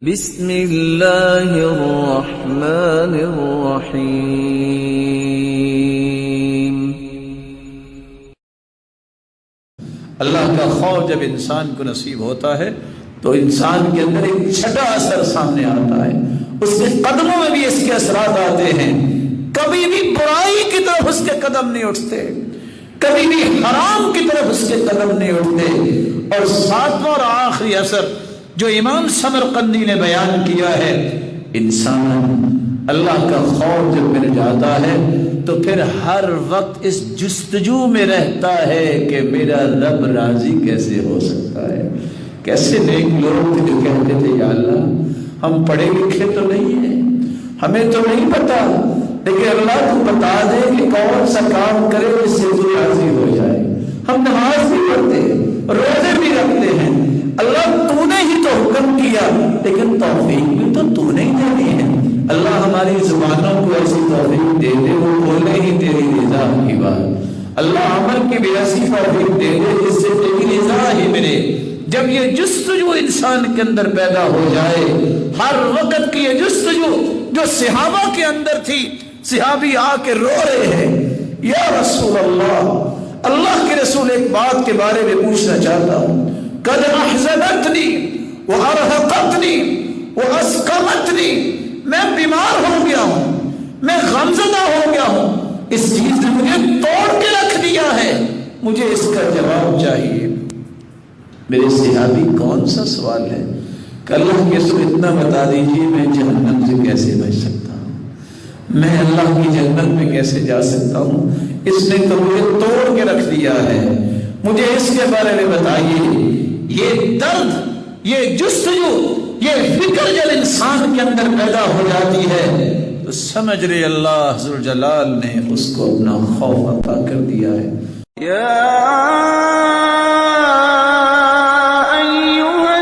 بسم اللہ الرحمن الرحیم۔ اللہ کا خوف جب انسان کو نصیب ہوتا ہے تو انسان کے اندر ایک چھٹا اثر سامنے آتا ہے، اس کے قدموں میں بھی اس کے اثرات آتے ہیں، کبھی بھی برائی کی طرف اس کے قدم نہیں اٹھتے، کبھی بھی حرام کی طرف اس کے قدم نہیں اٹھتے۔ اور ساتواں اور آخری اثر جو امام سمرقندی نے بیان کیا ہے، انسان اللہ کا خوف جب مل جاتا ہے تو پھر ہر وقت اس جستجو میں رہتا ہے کہ میرا رب راضی کیسے ہو سکتا ہے۔ کیسے نیک لوگ تھے جو کہتے تھے یا اللہ ہم پڑھے لکھے تو نہیں ہیں، ہمیں تو نہیں پتا، لیکن اللہ تو بتا دے کہ کون سا کام کرے جس سے تو راضی ہو جائے۔ ہم نماز بھی پڑھتے ہیں، روزے بھی رکھتے ہیں، اللہ تو نے ہی تو حکم کیا، لیکن توفیق بھی تو تو نے ہی دینی ہے۔ اللہ ہماری زبانوں کو ایسی توفیق دے دے وہ بولے ہی تیری رضا کی بات، اللہ عمل کی بھی ایسی توفیق دے دے جس سے تیری رضا ہی ملے۔ جب یہ جستجو انسان کے اندر پیدا ہو جائے، ہر وقت کی یہ جستجو جو صحابہ کے اندر تھی، صحابی آ کے رو رہے ہیں یا رسول اللہ، اللہ کے رسول ایک بات کے بارے میں پوچھنا چاہتا ہوں، قد احزنتنی وارہقتنی واسقمتنی، میں بیمار ہو گیا ہوں، میں غمزدہ ہو گیا ہوں، اس چیز نے مجھے توڑ کے رکھ دیا ہے، مجھے اس کا جواب چاہیے۔ میرے صحابی کون سا سوال ہے کہ اللہ کے رسول اتنا بتا دیجیے میں جہنم سے کیسے بچ سکتا ہوں، میں اللہ کی جنت میں کیسے جا سکتا ہوں، اس نے تو مجھے توڑ کے رکھ دیا ہے، مجھے اس کے بارے میں بتائیے۔ یہ درد، یہ جستجو، یہ فکر جب انسان کے اندر پیدا ہو جاتی ہے تو سمجھ رہے اللہ ذوالجلال نے اس کو اپنا خوف عطا کر دیا ہے۔ یا ایھا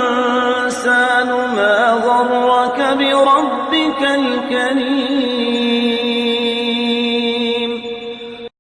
الانسان ما غرک بربک الکریم۔